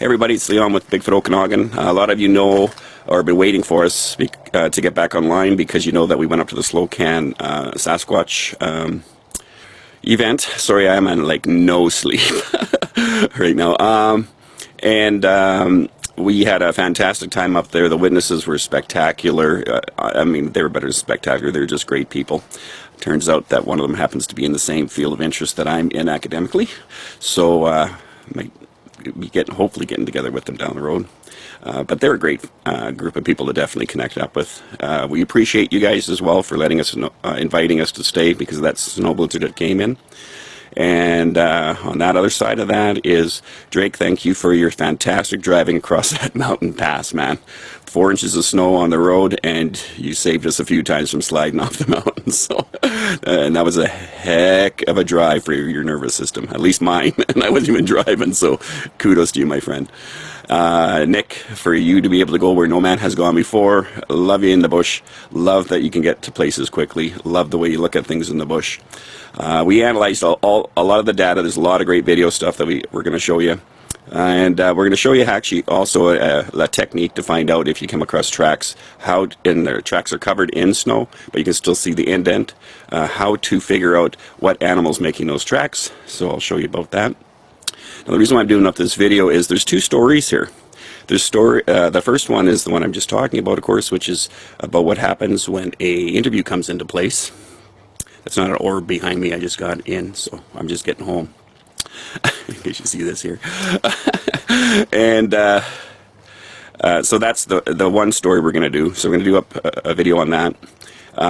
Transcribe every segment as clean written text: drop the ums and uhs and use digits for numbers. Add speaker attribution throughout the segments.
Speaker 1: Hey everybody, it's Leon with Bigfoot Okanagan. A lot of you know or have been waiting for us to get back online because you know that we went up to the Slocan Sasquatch event. Sorry, I'm on like no sleep right now. We had a fantastic time up there. The witnesses were spectacular. I mean, they were better than spectacular. They're just great people. Turns out that one of them happens to be in the same field of interest that I'm in academically. So, hopefully getting together with them down the road. But they're a great group of people to definitely connect up with. We appreciate you guys as well for letting us inviting us to stay because of that snow blizzard that came in. And on that other side of that is Drake, thank you for your fantastic driving across that mountain pass, man. 4 inches of snow on the road, and you saved us a few times from sliding off the mountain. So, and that was a heck of a drive for your nervous system, at least mine. And I wasn't even driving, so kudos to you, my friend. Nick, for you to be able to go where no man has gone before. Love you in the bush. Love that you can get to places quickly. Love the way you look at things in the bush. We analyzed a lot of the data. There's a lot of great video stuff that we're going to show you. And we're going to show you actually also a technique to find out if you come across tracks, how their tracks are covered in snow, but you can still see the indent, how to figure out what animal's making those tracks. So I'll show you about that. Now the reason why I'm doing up this video is there's two stories here. The first one is the one I'm just talking about, of course, which is about what happens when a interview comes into place. That's not an orb behind me, I just got in, so I'm just getting home. In case you see this here. And so that's the one story we're going to do. So we're going to do up a video on that.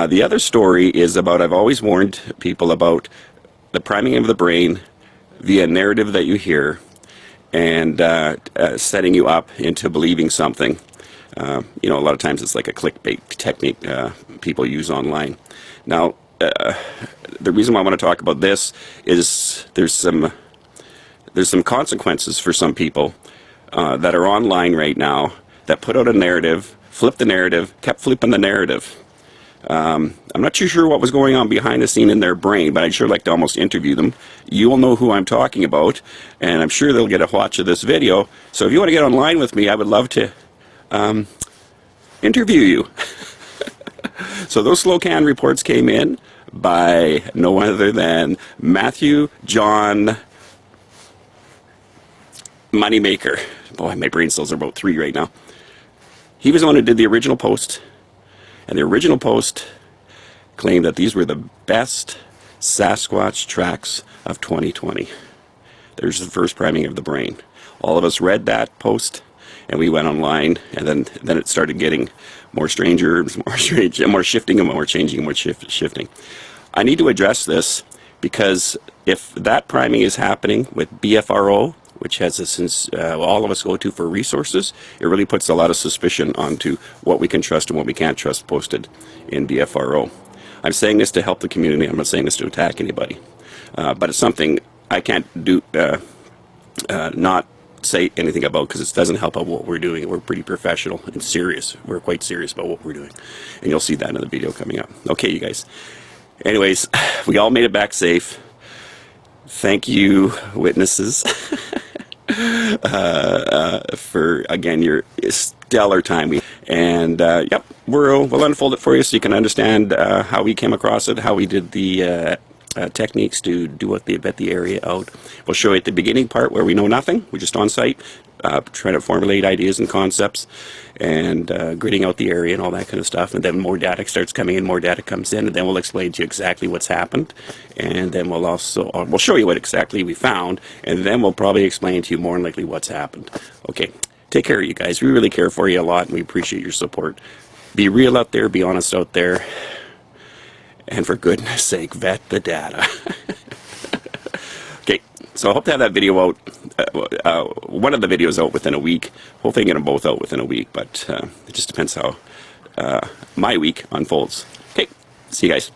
Speaker 1: The other story is about, I've always warned people about the priming of the brain via narrative that you hear and setting you up into believing something. You know, a lot of times it's like a clickbait technique people use online. Now, the reason why I want to talk about this is there's some consequences for some people that are online right now that put out a narrative, flipped the narrative, kept flipping the narrative. I'm not too sure what was going on behind the scene in their brain, but I'd sure like to almost interview them. You will know who I'm talking about, and I'm sure they'll get a watch of this video. So if you want to get online with me, I would love to interview you. So those Slocan reports came in by no other than Matthew John Moneymaker. Boy, my brain cells are about 3 right now. He was the one who did the original post, and the original post claimed that these were the best Sasquatch tracks of 2020. There's the first priming of the brain. All of us read that post, and we went online, and then it started getting more strangers, more strange, more shifting, and more changing, and more shifting. I need to address this because if that priming is happening with BFRO, which has a since all of us go to for resources, it really puts a lot of suspicion onto what we can trust and what we can't trust posted in BFRO. I'm saying this to help the community. I'm not saying this to attack anybody, but it's something I can't do not say anything about because it doesn't help out what we're doing. We're pretty professional and serious. We're quite serious about what we're doing, and you'll see that in the video coming up. Okay, you guys. Anyways, we all made it back safe. Thank you, witnesses, for again your stellar time. And yep, we'll unfold it for you so you can understand how we came across it, how we did the techniques to vet the area out. We'll show you at the beginning part where we know nothing. We're just on site, trying to formulate ideas and concepts and gridding out the area and all that kind of stuff. And then more data starts coming in, more data comes in, and then we'll explain to you exactly what's happened. And then we'll also we'll show you what exactly we found, and then we'll probably explain to you more than likely what's happened. Okay, take care of you guys. We really care for you a lot, and we appreciate your support. Be real out there, be honest out there. And for goodness sake, vet the data. Okay, so I hope to have that video out, one of the videos out within a week. Hopefully get them both out within a week, but it just depends how my week unfolds. Okay, see you guys.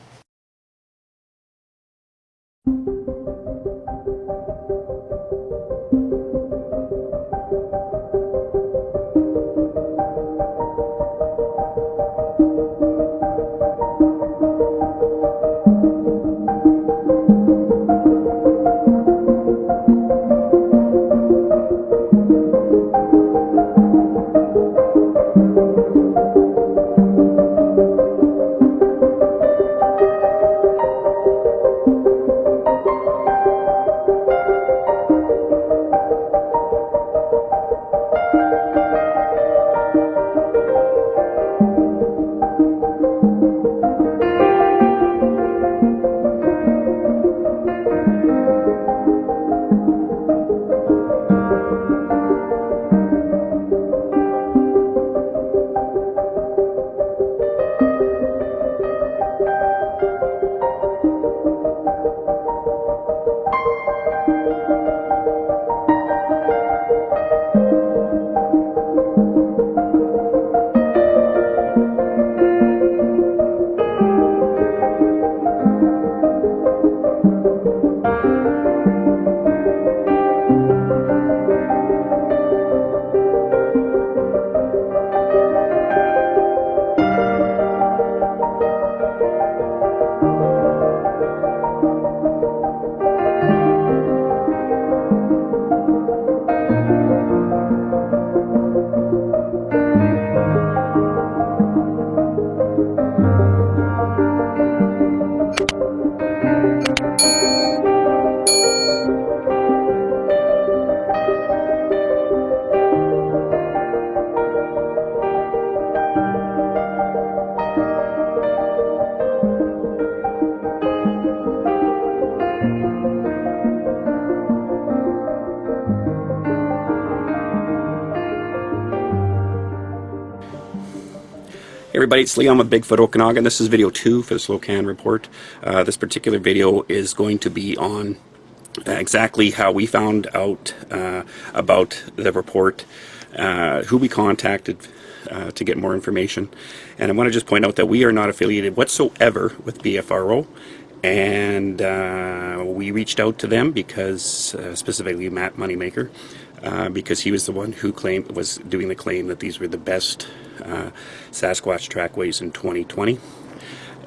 Speaker 1: Everybody, it's Leon with Bigfoot Okanagan. This is video 2 for the Slocan report. This particular video is going to be on exactly how we found out about the report, who we contacted to get more information. And I want to just point out that we are not affiliated whatsoever with BFRO. And we reached out to them because, specifically Matt Moneymaker, because he was the one who was doing the claim that these were the best Sasquatch trackways in 2020.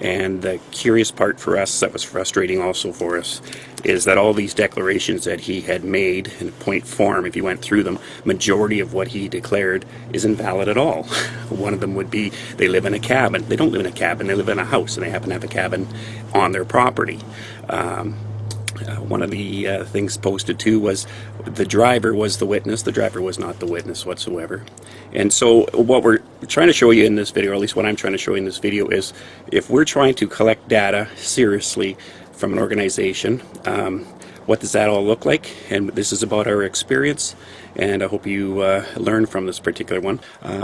Speaker 1: And the curious part for us, that was frustrating also for us, is that all these declarations that he had made in point form, if you went through them, majority of what he declared is invalid at all. One of them would be they live in a cabin. They don't live in a cabin, they live in a house, and they happen to have a cabin on their property. One of the things posted too was the driver was the witness. The driver was not the witness whatsoever. And so what we're trying to show you in this video, or at least what I'm trying to show you in this video, is if we're trying to collect data seriously from an organization, what does that all look like? And this is about our experience, and I hope you learn from this particular one.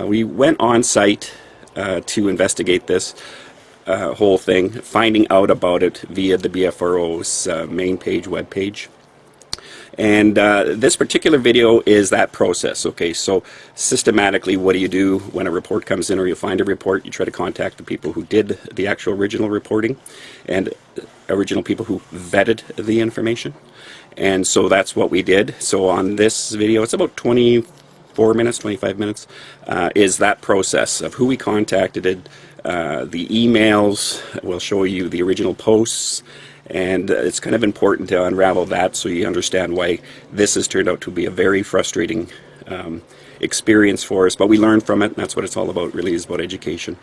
Speaker 1: We went on site to investigate this whole thing, finding out about it via the BFRO's main page, web page. And this particular video is that process. Okay, so systematically, what do you do when a report comes in, or you find a report? You try to contact the people who did the actual original reporting and original people who vetted the information. And so that's what we did. So on this video, it's about 24 minutes, 25 minutes, is that process of who we contacted, the emails. We'll show you the original posts, and it's kind of important to unravel that so you understand why this has turned out to be a very frustrating experience for us, but we learned from it, and that's what it's all about, really, is about education.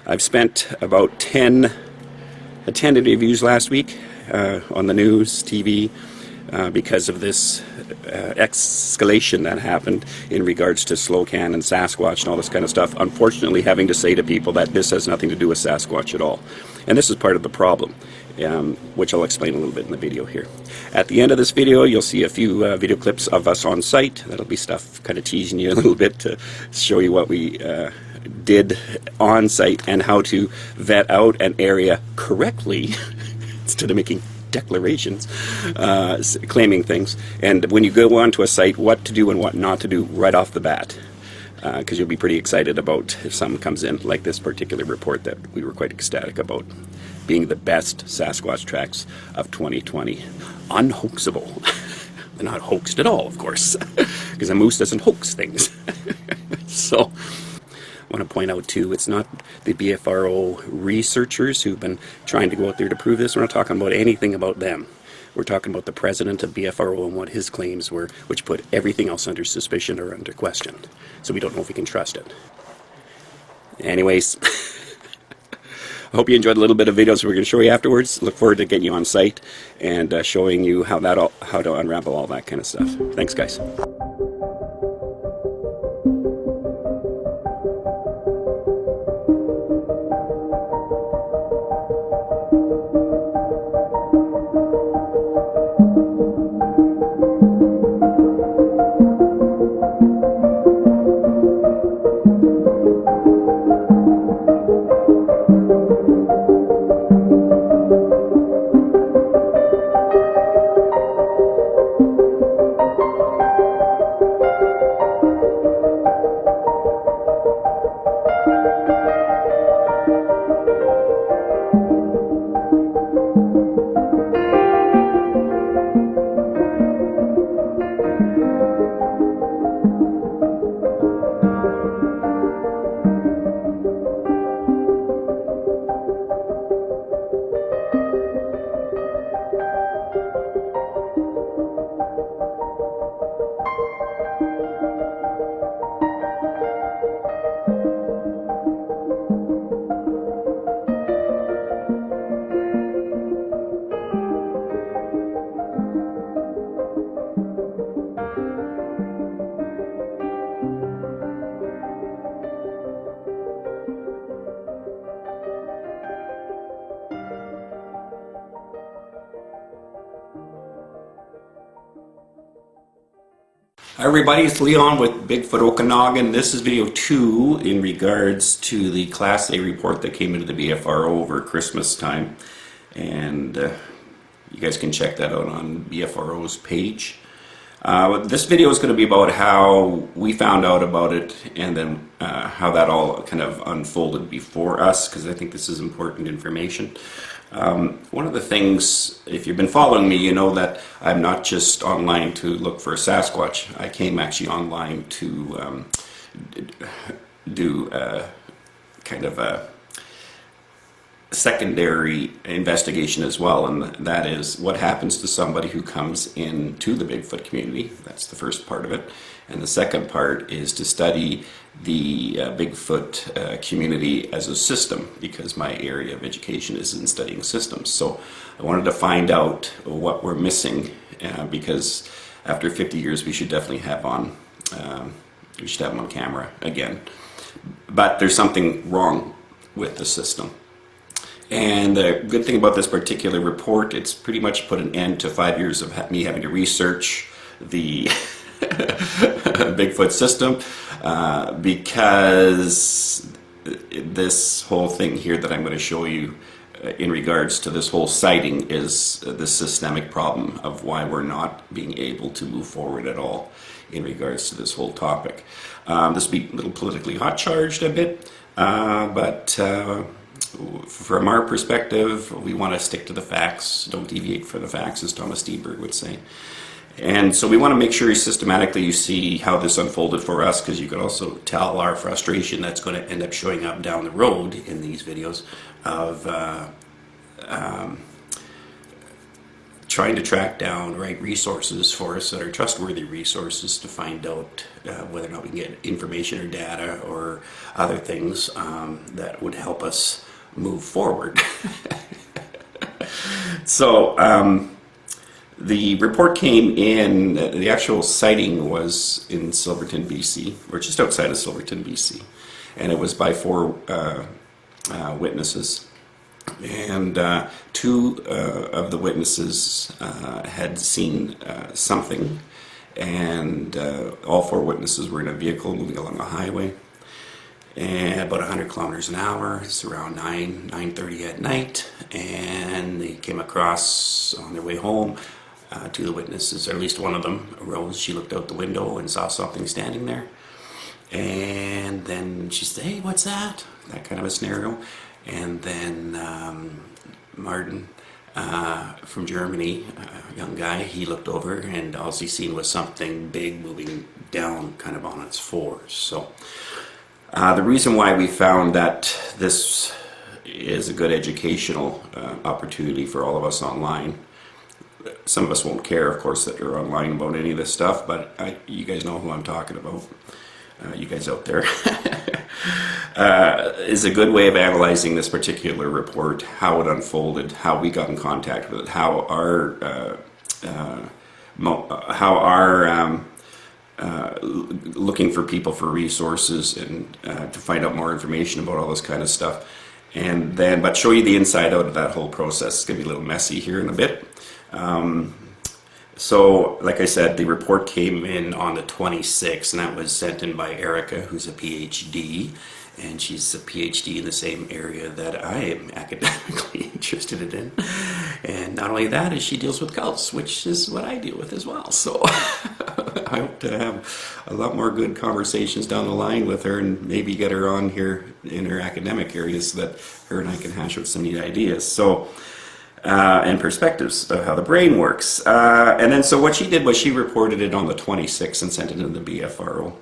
Speaker 1: I've spent about 10 interviews last week on the news, TV, because of this escalation that happened in regards to Slocan and Sasquatch and all this kind of stuff. Unfortunately, having to say to people that this has nothing to do with Sasquatch at all. And this is part of the problem, which I'll explain a little bit in the video here. At the end of this video, you'll see a few video clips of us on site. That'll be stuff kind of teasing you a little bit to show you what we did on site and how to vet out an area correctly instead of making declarations, claiming things, and when you go onto a site, what to do and what not to do right off the bat, because you'll be pretty excited about if something comes in like this particular report that we were quite ecstatic about being the best Sasquatch tracks of 2020. Unhoaxable. They're not hoaxed at all, of course, because a moose doesn't hoax things. So I want to point out too, it's not the BFRO researchers who've been trying to go out there to prove this. We're not talking about anything about them. We're talking about the president of BFRO and what his claims were, which put everything else under suspicion or under question. So we don't know if we can trust it. Anyways, I hope you enjoyed a little bit of videos we're going to show you afterwards. Look forward to getting you on site and showing you how to unravel all that kind of stuff. Thanks, guys. Hi everybody, it's Leon with Bigfoot Okanagan. This is video 2 in regards to the Class A report that came into the BFRO over Christmas time. And you guys can check that out on BFRO's page. This video is going to be about how we found out about it and then how that all kind of unfolded before us, because I think this is important information. One of the things, if you've been following me, you know that I'm not just online to look for a Sasquatch. I came actually online to do kind of a secondary investigation as well, and that is what happens to somebody who comes into the Bigfoot community. That's the first part of it. And the second part is to study the Bigfoot community as a system, because my area of education is in studying systems. So I wanted to find out what we're missing, because after 50 years we should definitely have on camera again. But there's something wrong with the system. And the good thing about this particular report, it's pretty much put an end to 5 years of me having to research the Bigfoot system, because this whole thing here that I'm going to show you in regards to this whole sighting is the systemic problem of why we're not being able to move forward at all in regards to this whole topic. This will be a little politically hot charged a bit, but from our perspective, we want to stick to the facts, don't deviate from the facts, as Thomas Steenberg would say. And so we want to make sure systematically you see how this unfolded for us, because you could also tell our frustration that's going to end up showing up down the road in these videos of trying to track down right resources for us that are trustworthy resources to find out whether or not we can get information or data or other things that would help us move forward. So the report came in, the actual sighting was in Silverton, BC, or just outside of Silverton, BC, and it was by 4 witnesses. And 2 of the witnesses had seen something, and all 4 witnesses were in a vehicle moving along a highway, and about 100 kilometers an hour. It's around 9:30 at night, and they came across on their way home. 2 of the witnesses, or at least one of them, arose. She looked out the window and saw something standing there, and then she said, "Hey, what's that?" That kind of a scenario. And then Martin from Germany, a young guy, he looked over, and all he seen was something big moving down kind of on its fours. So the reason why we found that this is a good educational opportunity for all of us online. Some of us won't care, of course, that you're online about any of this stuff, but you guys know who I'm talking about. You guys out there. Is a good way of analyzing this particular report, how it unfolded, how we got in contact with it, how our looking for people for resources and to find out more information about all this kind of stuff, and then but show you the inside out of that whole process. It's gonna be a little messy here in a bit. So, like I said, the report came in on the 26th, and that was sent in by Erica, who's a PhD, and she's a PhD in the same area that I am academically interested in. And not only that, is she deals with cults, which is what I deal with as well. So I hope to have a lot more good conversations down the line with her, and maybe get her on here in her academic areas so that her and I can hash out some neat ideas. So. And perspectives of how the brain works. And then so what she did was she reported it on the 26th and sent it to the BFRO.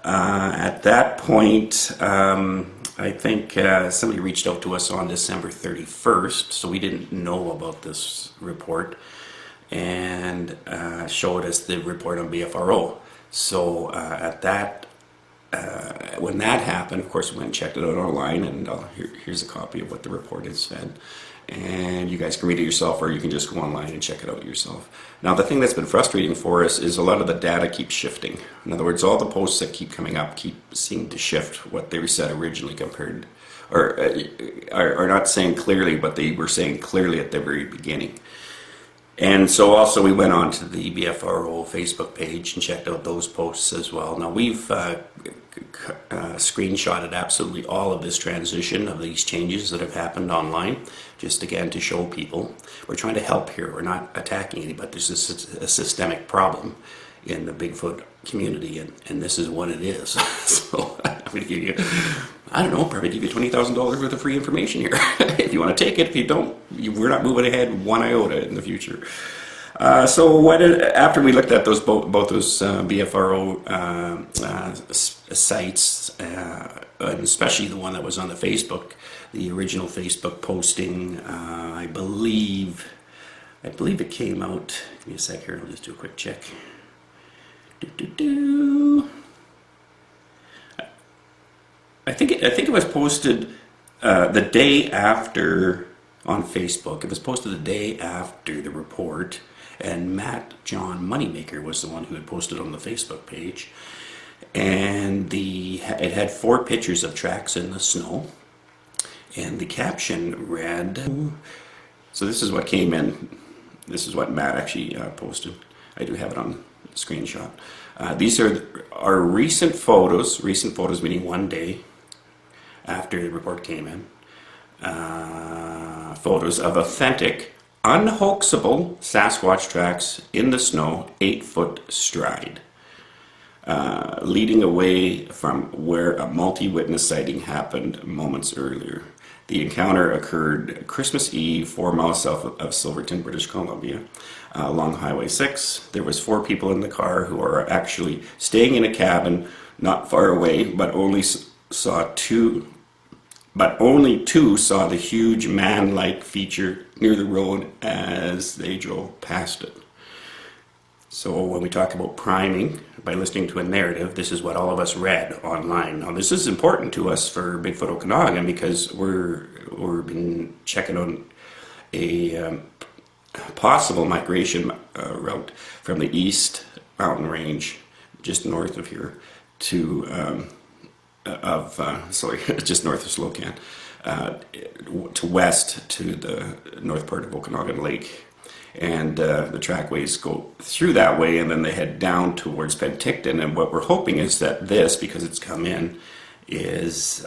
Speaker 1: At that point, I think somebody reached out to us on December 31st, so we didn't know about this report, and showed us the report on BFRO. So at that, when that happened, of course, we went and checked it out online, and here's a copy of what the report has said. And you guys can read it yourself, or you can just go online and check it out yourself. Now, the thing that's been frustrating for us is a lot of the data keeps shifting. In other words, all the posts that keep coming up keep seeming to shift what they were said originally compared, or are not saying clearly what they were saying clearly at the very beginning. And so also we went on to the BFRO Facebook page and checked out those posts as well. Now we've screenshotted absolutely all of this transition of these changes that have happened online, just again to show people. We're trying to help here. We're not attacking anybody. There's a systemic problem in the Bigfoot community, and this is what it is. So I'm going to give you, I don't know, probably give you $20,000 worth of free information here. If you want to take it, if you don't, we're not moving ahead one iota in the future. So after we looked at both those BFRO sites, and especially the one that was on the Facebook, the original Facebook posting, I believe it came out. Give me a sec here. I'll just do a quick check. I think it was posted the day after on Facebook. It was posted the day after the report, and Matt John Moneymaker was the one who had posted on the Facebook page, and it had 4 pictures of tracks in the snow, and the caption read. So this is what came in. This is what Matt actually posted. I do have it on the screenshot. These are our recent photos meaning one day after the report came in. Photos of authentic, unhoaxable Sasquatch tracks in the snow, 8-foot stride, leading away from where a multi-witness sighting happened moments earlier. The encounter occurred Christmas Eve, 4 miles south of Silverton, British Columbia, along Highway 6. There was 4 people in the car who are actually staying in a cabin not far away, but only two saw the huge man-like feature near the road as they drove past it. So when we talk about priming by listening to a narrative, this is what all of us read online. Now this is important to us for Bigfoot Okanagan because we've been checking on a possible migration route from the east mountain range, just north of here, to just north of Slocan, to west to the north part of Okanagan Lake. And the trackways go through that way, and then they head down towards Penticton. And what we're hoping is that this, because it's come in, is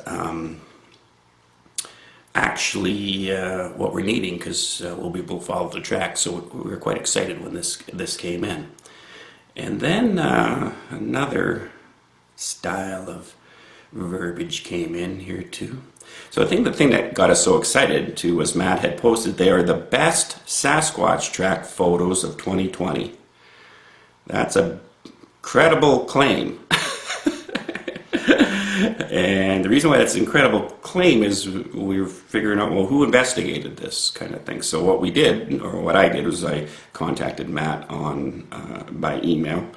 Speaker 1: actually what we're needing, because we'll be able to follow the track. So we were quite excited when this came in. And then another style of verbiage came in here too. So I think the thing that got us so excited too was Matt had posted they are the best Sasquatch track photos of 2020. That's a credible claim. And the reason why that's an incredible claim is we were figuring out, well, who investigated this kind of thing. So what we did, or what I did, was I contacted Matt by email.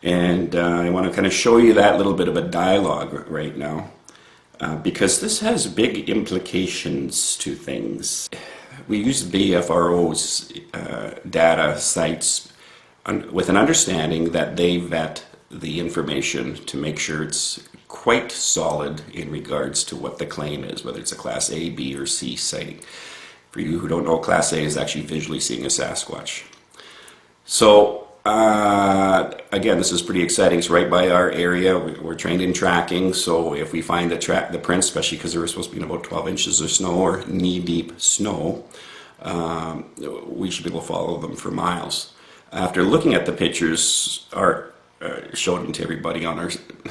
Speaker 1: And I want to kind of show you that little bit of a dialogue right now, because this has big implications to things. We use BFRO's data sites with an understanding that they vet the information to make sure it's quite solid in regards to what the claim is, whether it's a Class A, B, or C sighting. For you who don't know, Class A is actually visually seeing a Sasquatch. So again, this is pretty exciting. It's right by our area. We're trained in tracking, so if we find the prints, especially because they were supposed to be in about 12 inches of snow or knee-deep snow, we should be able to follow them for miles. After looking at the pictures, Art showed them to everybody on our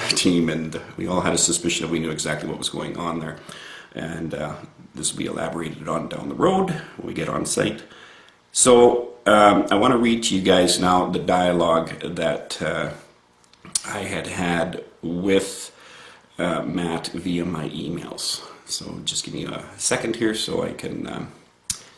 Speaker 1: team, and we all had a suspicion that we knew exactly what was going on there. And this will be elaborated on down the road when we get on site. So I want to read to you guys now the dialogue that I had with Matt via my emails. So just give me a second here so I can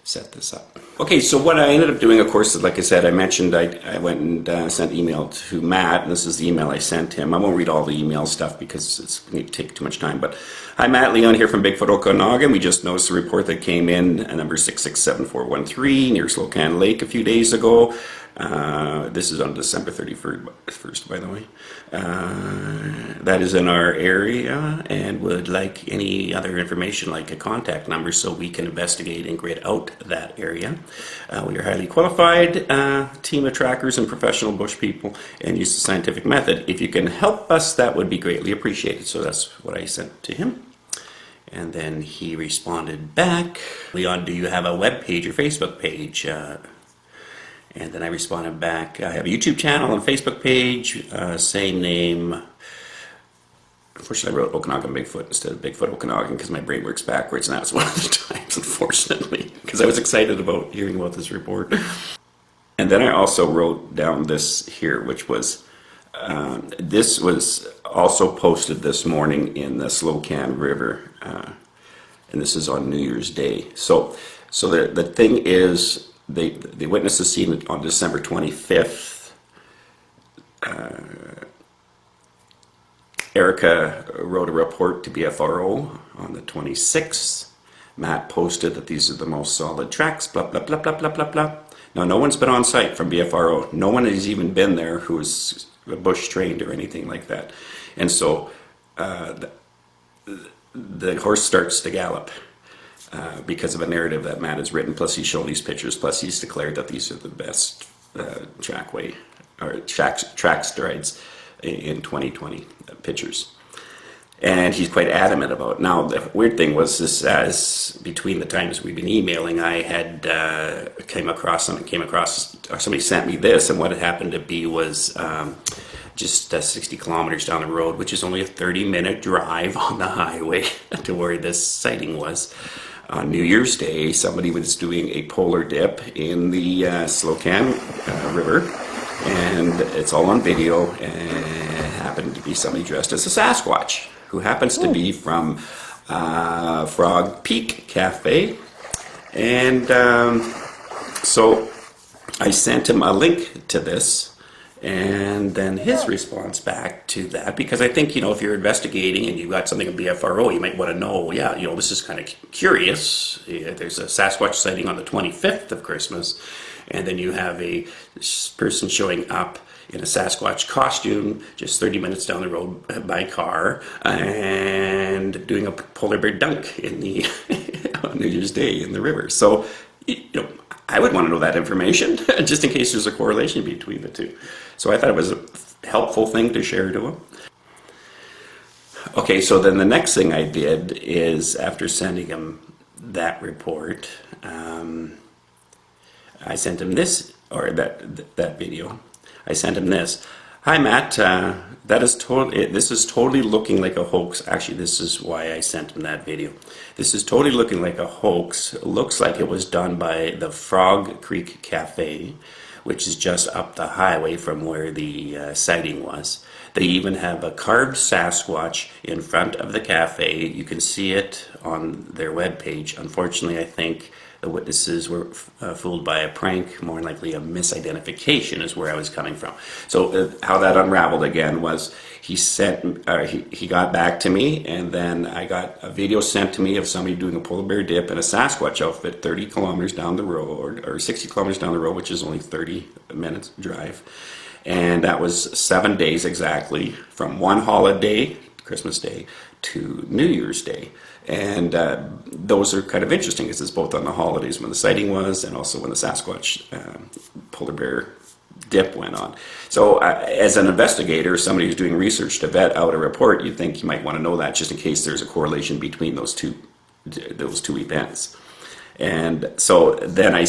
Speaker 1: set this up. Okay, so what I ended up doing, of course, like I said, I mentioned I went and sent email to Matt, and this is the email I sent him. I won't read all the email stuff because it's going to take too much time, but hi, Matt, Leon here from Bigfoot Okanagan. We just noticed the report that came in, number 667413, near Slocan Lake a few days ago. This is on December 31st, by the way. That is in our area, and would like any other information, like a contact number, so we can investigate and grid out that area. We are highly qualified team of trackers and professional bush people, and use the scientific method. If you can help us, that would be greatly appreciated. So that's what I sent to him. And then he responded back, Leon, do you have a web page or Facebook page? And then I responded back, I have a YouTube channel and Facebook page, same name. Unfortunately, I wrote Okanagan Bigfoot instead of Bigfoot Okanagan because my brain works backwards, and that was one of the times, unfortunately, because I was excited about hearing about this report. And then I also wrote down this here, which was, this was also posted this morning in the Slocan River, and this is on New Year's Day. So the thing is, they witnessed the scene on December 25th. Erica wrote a report to BFRO on the 26th. Matt posted that these are the most solid tracks, blah, blah, blah, blah, blah, blah, blah. Now, no one's been on site from BFRO. No one has even been there who's bush trained or anything like that. And so the horse starts to gallop because of a narrative that Matt has written, plus he's shown these pictures, plus he's declared that these are the best trackway or track strides in 2020 pictures. And he's quite adamant about it. Now, the weird thing was this, as between the times we've been emailing, I had somebody sent me this, and what it happened to be was just 60 kilometers down the road, which is only a 30-minute drive on the highway to where this sighting was. On New Year's Day, somebody was doing a polar dip in the Slocan River, and it's all on video, and it happened to be somebody dressed as a Sasquatch, who happens to be from Frog Peak Cafe. And so I sent him a link to this, and then his response back to that, because I think, if you're investigating and you've got something at BFRO, you might want to know, this is kind of curious. There's a Sasquatch sighting on the 25th of Christmas, and then you have a person showing up in a Sasquatch costume just 30 minutes down the road by car and doing a polar bear dunk in the on New Year's Day in the river. So, I would want to know that information just in case there's a correlation between the two. So I thought it was a helpful thing to share to him. Okay, so then the next thing I did is, after sending him that report, I sent him this, or that video. I sent him this. Hi Matt, this is totally looking like a hoax. Actually, this is why I sent him that video. This is totally looking like a hoax. It looks like it was done by the Frog Creek Cafe, which is just up the highway from where the sighting was. They even have a carved Sasquatch in front of the cafe. You can see it on their webpage. Unfortunately, I think the witnesses were fooled by a prank, more likely a misidentification is where I was coming from. So how that unraveled again was he got back to me, and then I got a video sent to me of somebody doing a polar bear dip in a Sasquatch outfit 30 kilometers down the road, or 60 kilometers down the road, which is only 30 minutes drive. And that was 7 days exactly, from one holiday, Christmas Day, to New Year's Day. And those are kind of interesting because it's both on the holidays when the sighting was, and also when the Sasquatch polar bear dip went on. So as an investigator, somebody who's doing research to vet out a report, you'd think you might want to know that just in case there's a correlation between those two events. And so then I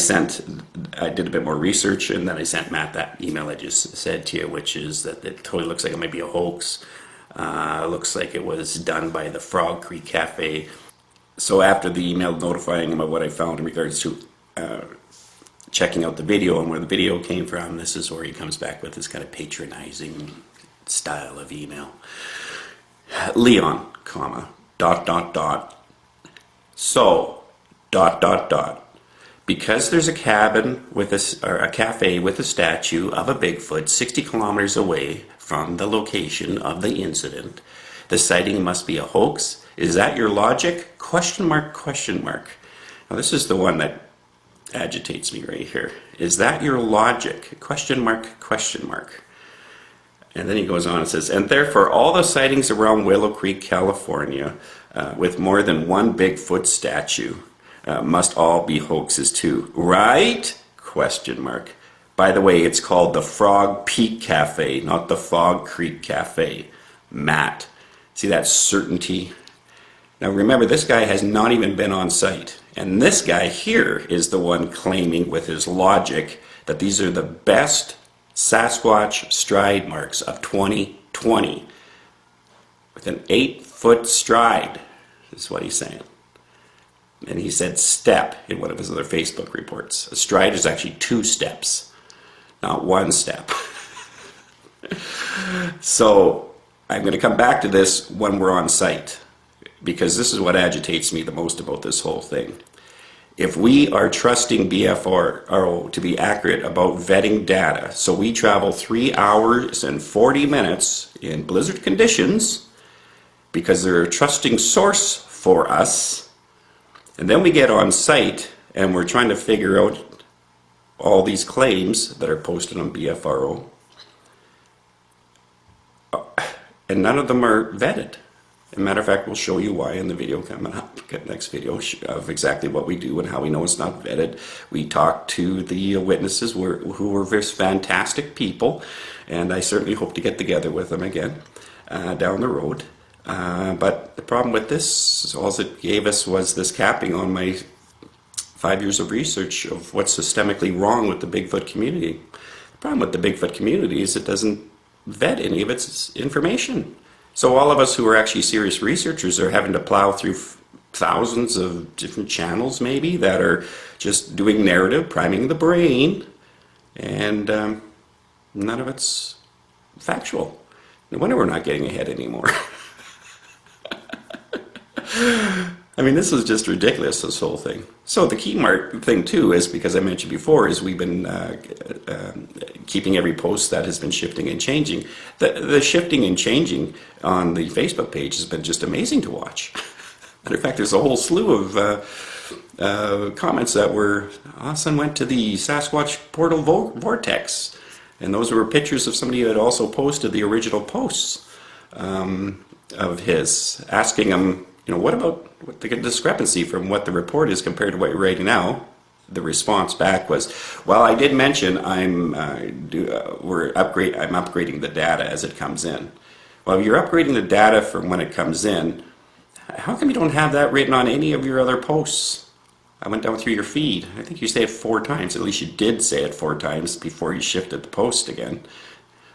Speaker 1: did a bit more research, and then I sent Matt that email I just said to you, which is that it totally looks like it might be a hoax. Looks like it was done by the Frog Creek Cafe. So after the email notifying him of what I found in regards to checking out the video and where the video came from, this is where he comes back with this kind of patronizing style of email. Leon, comma, ... So, ... Because there's a cabin with a cafe with a statue of a Bigfoot 60 kilometers away from the location of the incident, the sighting must be a hoax. Is that your logic? Question mark, question mark. Now this is the one that agitates me right here. Is that your logic? Question mark, question mark. And then he goes on and says, and therefore all the sightings around Willow Creek, California, with more than one Bigfoot statue must all be hoaxes too. Right? Question mark. By the way, it's called the Frog Peak Cafe, not the Fog Creek Cafe. Matt. See that certainty? Now remember, this guy has not even been on site. And this guy here is the one claiming with his logic that these are the best Sasquatch stride marks of 2020. With an 8-foot stride, is what he's saying. And he said step in one of his other Facebook reports. A stride is actually 2 steps, not 1 step. So I'm going to come back to this when we're on site, because this is what agitates me the most about this whole thing. If we are trusting BFRO to be accurate about vetting data, so we travel 3 hours and 40 minutes in blizzard conditions because they're a trusting source for us, and then we get on site and we're trying to figure out all these claims that are posted on BFRO, and none of them are vetted. As a matter of fact, we'll show you why in the video coming up, next video, of exactly what we do and how we know it's not vetted. We talked to the witnesses who were very fantastic people, and I certainly hope to get together with them again down the road. But the problem with this is all it gave us was this capping on my 5 years of research of what's systemically wrong with the Bigfoot community. The problem with the Bigfoot community is it doesn't vet any of its information. So all of us who are actually serious researchers are having to plow through thousands of different channels maybe that are just doing narrative, priming the brain, and none of it's factual. No wonder we're not getting ahead anymore. I mean, this is just ridiculous, this whole thing. So the key thing too is, because I mentioned before, is we've been keeping every post that has been shifting and changing. The shifting and changing on the Facebook page has been just amazing to watch. Matter of fact, there's a whole slew of comments that were, Austin went to the Sasquatch portal vortex. And those were pictures of somebody who had also posted the original posts of his, asking him, what about the discrepancy from what the report is compared to what you're writing now? The response back was, well, I did mention I'm upgrading the data as it comes in. Well, if you're upgrading the data from when it comes in, how come you don't have that written on any of your other posts? I went down through your feed. I think you say it 4 times. At least you did say it 4 times before you shifted the post again,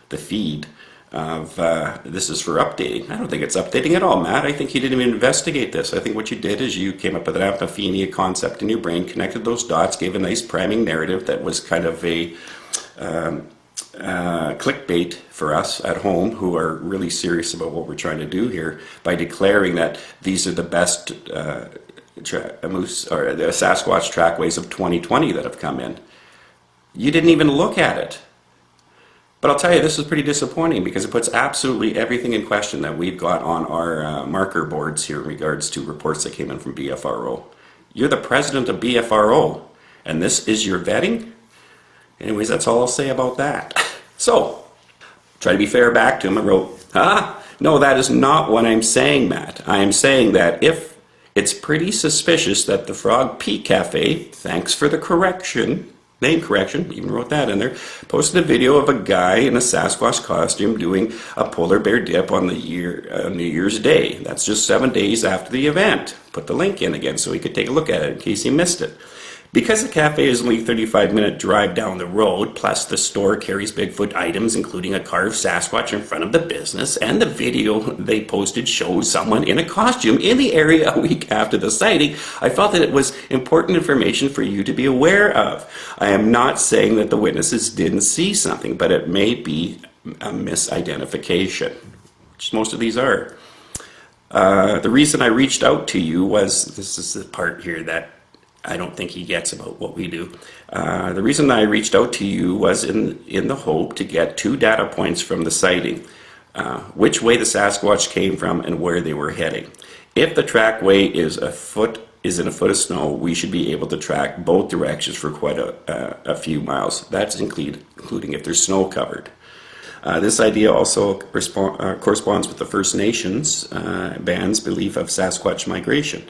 Speaker 1: the feed. Of this is for updating. I don't think it's updating at all, Matt. I think you didn't even investigate this. I think what you did is you came up with an apophenia concept in your brain, connected those dots, gave a nice priming narrative that was kind of a clickbait for us at home who are really serious about what we're trying to do here by declaring that these are the best the Sasquatch trackways of 2020 that have come in. You didn't even look at it. But I'll tell you, this is pretty disappointing because it puts absolutely everything in question that we've got on our marker boards here in regards to reports that came in from BFRO. You're the president of BFRO, and this is your vetting? Anyways, that's all I'll say about that. So, try to be fair back to him. I wrote, no, that is not what I'm saying, Matt. I am saying that if it's pretty suspicious that the Frog Peak Cafe, thanks for the correction, name correction, even wrote that in there, posted a video of a guy in a Sasquatch costume doing a polar bear dip on New Year's Day. That's just 7 days after the event. Put the link in again so he could take a look at it in case he missed it. Because the cafe is only a 35-minute drive down the road, plus the store carries Bigfoot items, including a carved Sasquatch in front of the business, and the video they posted shows someone in a costume in the area a week after the sighting, I felt that it was important information for you to be aware of. I am not saying that the witnesses didn't see something, but it may be a misidentification, which most of these are. The reason I reached out to you was, this is the part here that I don't think he gets about what we do. The reason I reached out to you was in the hope to get 2 data points from the sighting. Which way the Sasquatch came from and where they were heading. If the trackway is a foot is in a foot of snow, we should be able to track both directions for quite a few miles. That's including if there's snow covered. This idea also corresponds with the First Nations band's belief of Sasquatch migration.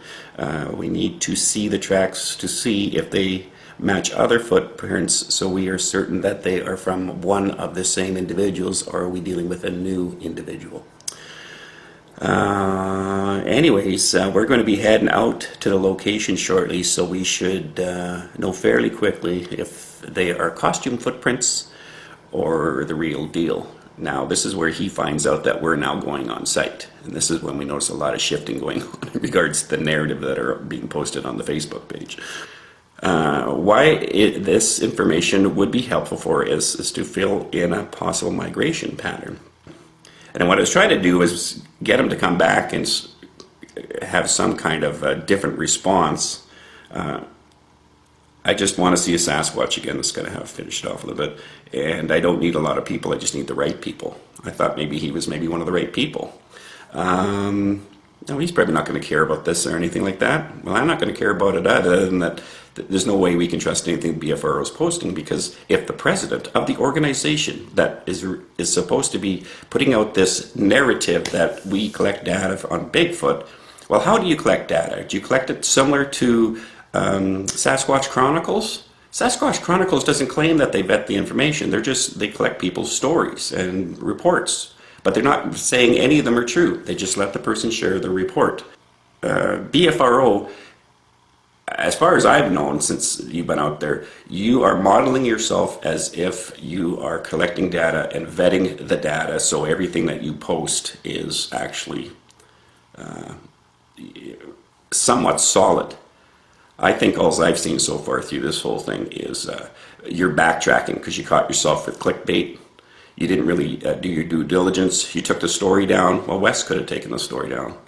Speaker 1: We need to see the tracks to see if they match other footprints, so we are certain that they are from one of the same individuals, or are we dealing with a new individual. Anyways, we're going to be heading out to the location shortly, so we should know fairly quickly if they are costume footprints or the real deal. Now, this is where he finds out that we're now going on site, and this is when we notice a lot of shifting going on in regards to the narrative that are being posted on the Facebook page. This information would be helpful for us is to fill in a possible migration pattern. And what I was trying to do was get him to come back and have some kind of a different response. I just want to see a Sasquatch again. That's going to have finished off a little bit. And I don't need a lot of people. I just need the right people. I thought maybe he was maybe one of the right people. No, he's probably not going to care about this or anything like that. Well, I'm not going to care about it other than that there's no way we can trust anything BFRO is posting, because if the president of the organization that is supposed to be putting out this narrative that we collect data on Bigfoot, well, how do you collect data? Do you collect it similar to Sasquatch Chronicles? Sasquatch Chronicles doesn't claim that they vet the information. They collect people's stories and reports. But they're not saying any of them are true. They just let the person share the report. BFRO, as far as I've known since you've been out there, you are modeling yourself as if you are collecting data and vetting the data, so everything that you post is actually somewhat solid. I think all I've seen so far through this whole thing is you're backtracking because you caught yourself with clickbait. You didn't really do your due diligence. You took the story down. Well, Wes could have taken the story down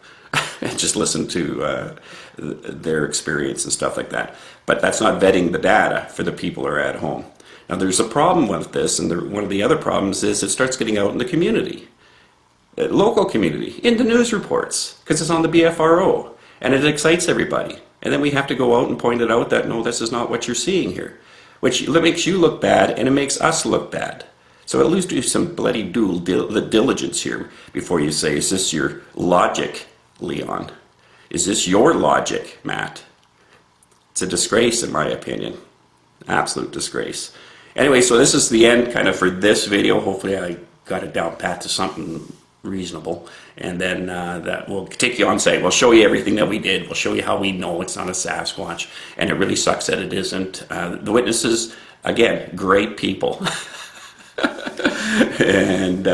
Speaker 1: and just listened to their experience and stuff like that. But that's not vetting the data for the people who are at home. Now, there's a problem with this, and one of the other problems is it starts getting out in the community, local community, in the news reports, because it's on the BFRO, and it excites everybody. And then we have to go out and point it out that, no, this is not what you're seeing here, which makes you look bad, and it makes us look bad. So at least do some bloody diligence here before you say, is this your logic, Leon? Is this your logic, Matt? It's a disgrace, in my opinion. Absolute disgrace. Anyway, so this is the end kind of for this video. Hopefully I got it down pat to something reasonable. And then that will take you on site. We'll show you everything that we did. We'll show you how we know it's not a Sasquatch. And it really sucks that it isn't. The witnesses, again, great people. And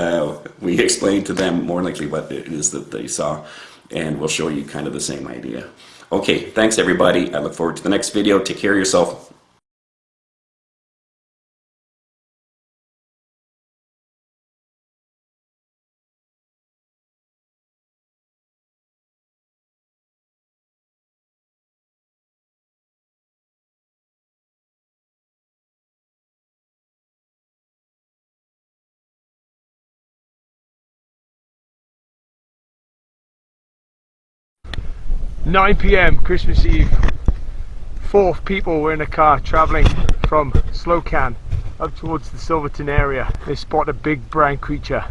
Speaker 1: we explained to them more likely what it is that they saw, and we'll show you kind of the same idea. Okay, thanks everybody. I look forward to the next video. Take care of yourself.
Speaker 2: (9 p.m. Christmas Eve). 4 people were in a car travelling from Slocan up towards the Silverton area. They spot a big brown creature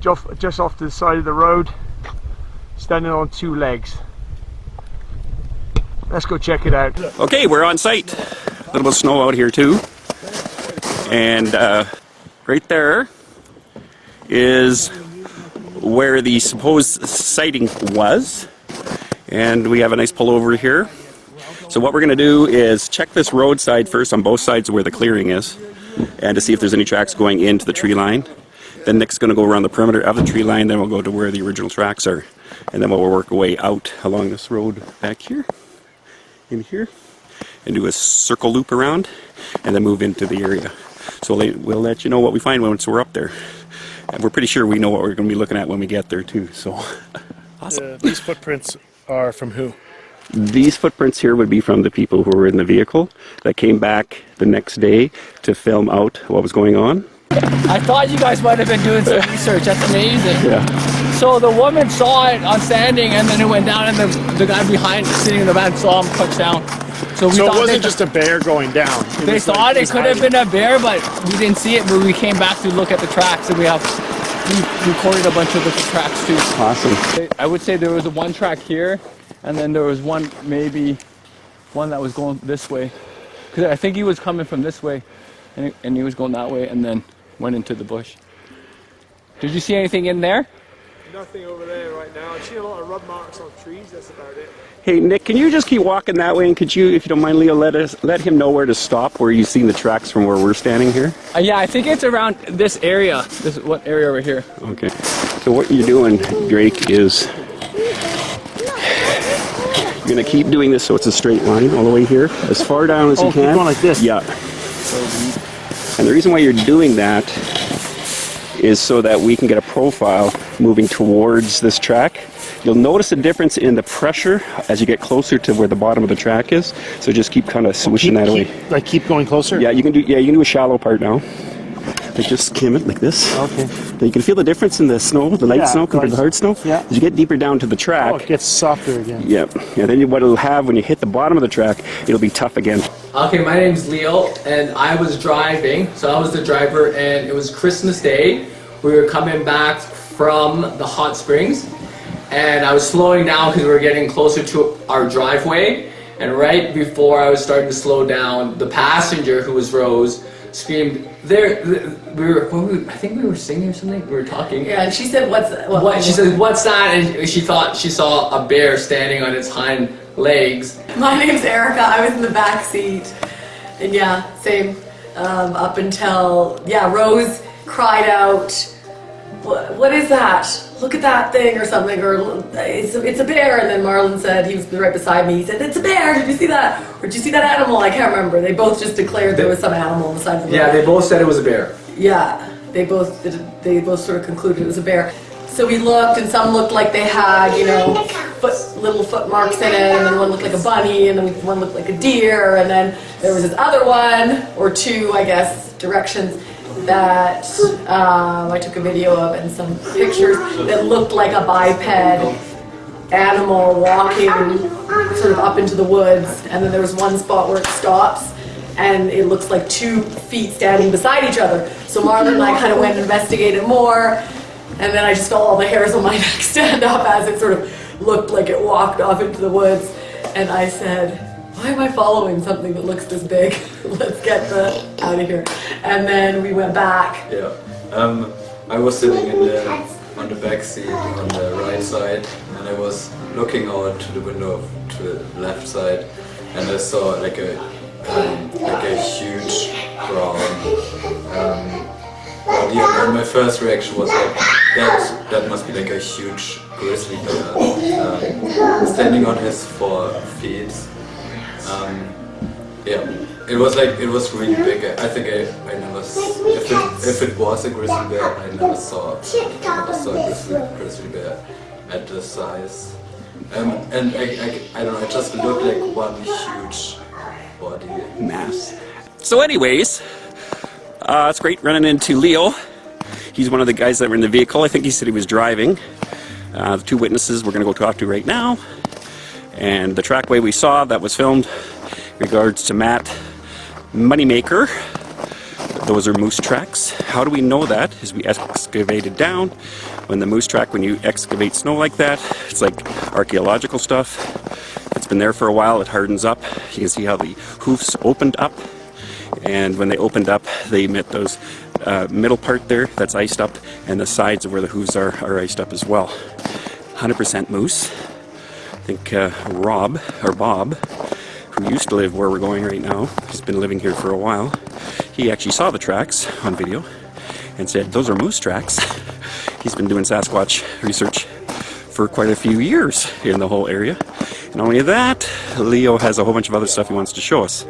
Speaker 2: just off to the side of the road, standing on 2 legs. Let's go check it out.
Speaker 1: Okay, we're on site. A little bit of snow out here too. And right there is where the supposed sighting was. And we have a nice pullover here. So what we're going to do is check this roadside first on both sides of where the clearing is, and to see if there's any tracks going into the tree line. Then Nick's going to go around the perimeter of the tree line, then we'll go to where the original tracks are. And then we'll work our way out along this road back here, in here, and do a circle loop around, and then move into the area. So we'll let you know what we find once we're up there. And we're pretty sure we know what we're going to be looking at when we get there too, so awesome.
Speaker 3: These footprints are from who?
Speaker 1: These footprints here would be from the people who were in the vehicle that came back the next day to film out what was going on.
Speaker 4: I thought you guys might have been doing some research. That's amazing.
Speaker 1: Yeah.
Speaker 4: So the woman saw it on standing, and then it went down, and the guy behind sitting in the van saw him punch down. So
Speaker 3: it wasn't just a bear going down.
Speaker 4: They thought it could have been a bear, but we didn't see it. But we came back to look at the tracks, and we recorded a bunch of the tracks too.
Speaker 1: Awesome.
Speaker 4: I would say there was one track here, and then there was maybe one that was going this way. Because I think he was coming from this way, and he was going that way, and then went into the bush. Did you see anything in there?
Speaker 2: Nothing over there right now. I see a lot of rub marks on trees, that's about it.
Speaker 1: Hey Nick, can you just keep walking that way, and could you, if you don't mind, Leo, let him know where to stop, where you've seen the tracks from where we're standing here?
Speaker 4: Yeah, I think it's around this area. This one area over here.
Speaker 1: Okay. So what you're doing, Drake, is you're gonna keep doing this so it's a straight line all the way here, as far down as you can.
Speaker 3: Keep going like this.
Speaker 1: Yeah. And the reason why you're doing that is so that we can get a profile moving towards this track. You'll notice a difference in the pressure as you get closer to where the bottom of the track is. So just keep kind of swishing that away.
Speaker 3: Keep going closer?
Speaker 1: Yeah, you can do a shallow part now. Like just skim it like this.
Speaker 3: Okay.
Speaker 1: Then you can feel the difference in the snow, the light snow compared to the hard snow.
Speaker 3: Yeah.
Speaker 1: As you get deeper down to the track.
Speaker 3: Oh, it gets softer again.
Speaker 1: Yep. And then what it'll have when you hit the bottom of the track, it'll be tough again.
Speaker 4: Okay, my name's Leo, and I was driving. So I was the driver, and it was Christmas Day. We were coming back from the hot springs, and I was slowing down because we were getting closer to our driveway. And right before I was starting to slow down, the passenger, who was Rose, screamed. I think we were singing or something. We were talking.
Speaker 5: Yeah, and she said, "What?"
Speaker 4: She said, "What's that?" And she thought she saw a bear standing on its hind legs.
Speaker 5: My name's Erica. I was in the back seat, and yeah, same. Up until Rose cried out, "What is that? Look at that thing," or something, or it's a bear. And then Marlon said, he was right beside me, he said, "It's a bear, did you see that? Or did you see that animal?" I can't remember. They both just declared there was some animal on the side of the road.
Speaker 4: Yeah, they both said it was a bear.
Speaker 5: Yeah, they both sort of concluded it was a bear. So we looked, and some looked like they had, little foot marks in it, and then one looked like a bunny, and then one looked like a deer, and then there was this other one, or two, I guess, directions that I took a video of and some pictures that looked like a biped animal walking sort of up into the woods, and then there was one spot where it stops and it looks like 2 feet standing beside each other. So Marlon and I kind of went and investigated more, and then I just felt all the hairs on my neck stand up as it sort of looked like it walked off into the woods. And I said, "Why am I following something that looks this big? Let's get out of here." And then we went back.
Speaker 6: Yeah, I was sitting on the back seat on the right side, and I was looking out to the window to the left side, and I saw like a huge brown body, and my first reaction was like, that must be like a huge grizzly bear standing on his 4 feet. It was really big. I think I never if it was a grizzly bear, I never saw a grizzly bear at this size. And I don't know, it just looked like one huge body
Speaker 1: Mass. So anyways, it's great running into Leo. He's one of the guys that were in the vehicle. I think he said he was driving. The 2 witnesses we're going to go talk to right now. And the trackway we saw that was filmed in regards to Matt Moneymaker. Those are moose tracks. How do we know that? Is we excavated down. When the moose track, when you excavate snow like that, it's like archaeological stuff. It's been there for a while, it hardens up. You can see how the hoofs opened up. And when they opened up, they emit those middle part there that's iced up, and the sides of where the hooves are iced up as well. 100% moose. I think Bob, who used to live where we're going right now, he's been living here for a while. He actually saw the tracks on video and said, "Those are moose tracks." He's been doing Sasquatch research for quite a few years in the whole area. And not only that, Leo has a whole bunch of other stuff he wants to show us.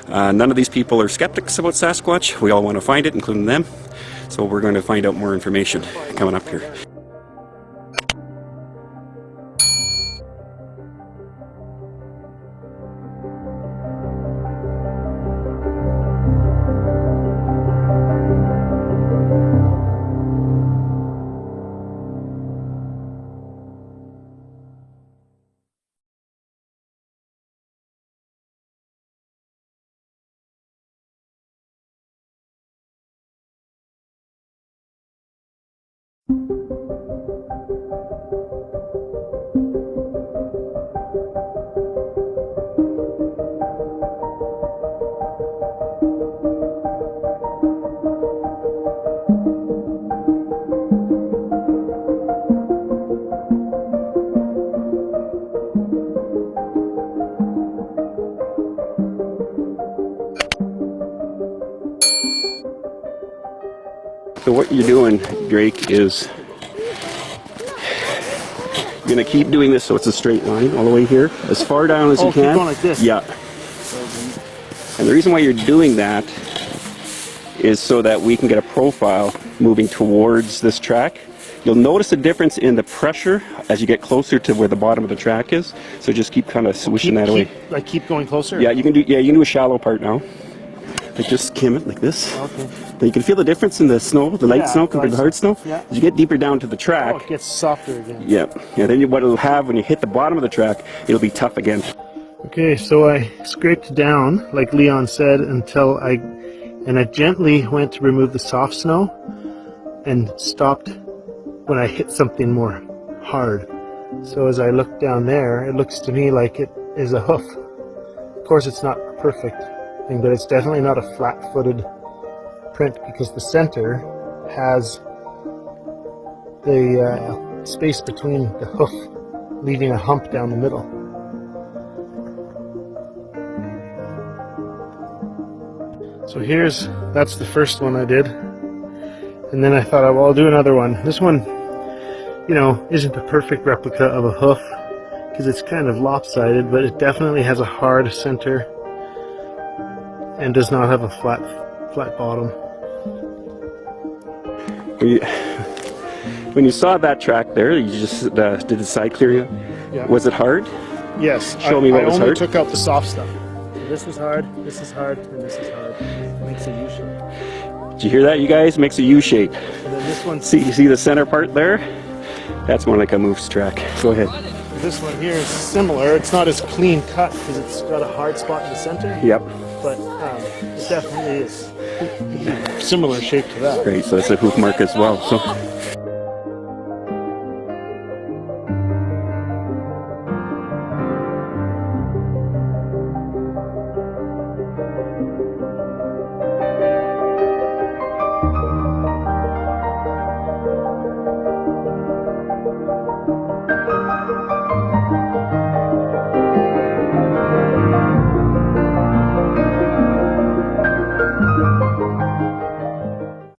Speaker 1: None of these people are skeptics about Sasquatch. We all want to find it, including them. So we're going to find out more information coming up here. So what you're doing, Drake, is you're going to keep doing this so it's a straight line all the way here, as far down as you
Speaker 3: keep
Speaker 1: can.
Speaker 3: going like this.
Speaker 1: Yeah. And the reason why you're doing that is so that we can get a profile moving towards this track. You'll notice a difference in the pressure as you get closer to where the bottom of the track is. So just keep kind of swishing that away.
Speaker 3: Keep going closer?
Speaker 1: Yeah, you can do a shallow part now. Like just skim it like this.
Speaker 3: Okay.
Speaker 1: Then you can feel the difference in the snow, the light
Speaker 3: Yeah,
Speaker 1: snow compared to the hard snow.
Speaker 3: Yeah.
Speaker 1: As you get deeper down to the track.
Speaker 3: Oh, it gets softer again.
Speaker 1: Yeah. Then what it'll have when you hit the bottom of the track, it'll be tough again.
Speaker 3: Okay, so I scraped down, like Leon said, until I gently went to remove the soft snow and stopped when I hit something more hard. So as I look down there, it looks to me like it is a hoof. Of course, it's not a perfect thing, but it's definitely not a flat-footed print because the center has the space between the hoof, leaving a hump down the middle. So that's the first one I did. And then I thought, well, I'll do another one. This one, isn't a perfect replica of a hoof because it's kind of lopsided, but it definitely has a hard center and does not have a flat bottom.
Speaker 1: When you saw that track there, you just did the side clearing.
Speaker 3: Yeah.
Speaker 1: Was it hard?
Speaker 3: Yes.
Speaker 1: Show me what was
Speaker 3: I only
Speaker 1: hard.
Speaker 3: took out the soft stuff. So this is hard, and this is hard. It makes a U shape.
Speaker 1: Did you hear that, you guys? Makes a U shape.
Speaker 3: And then this one,
Speaker 1: See the center part there? That's more like a moose track. Go ahead.
Speaker 3: this one here is similar. It's not as clean cut because it's got a hard spot in the center.
Speaker 1: Yep.
Speaker 3: But it definitely is similar shape to that.
Speaker 1: Great. So that's a hoof mark as well. So.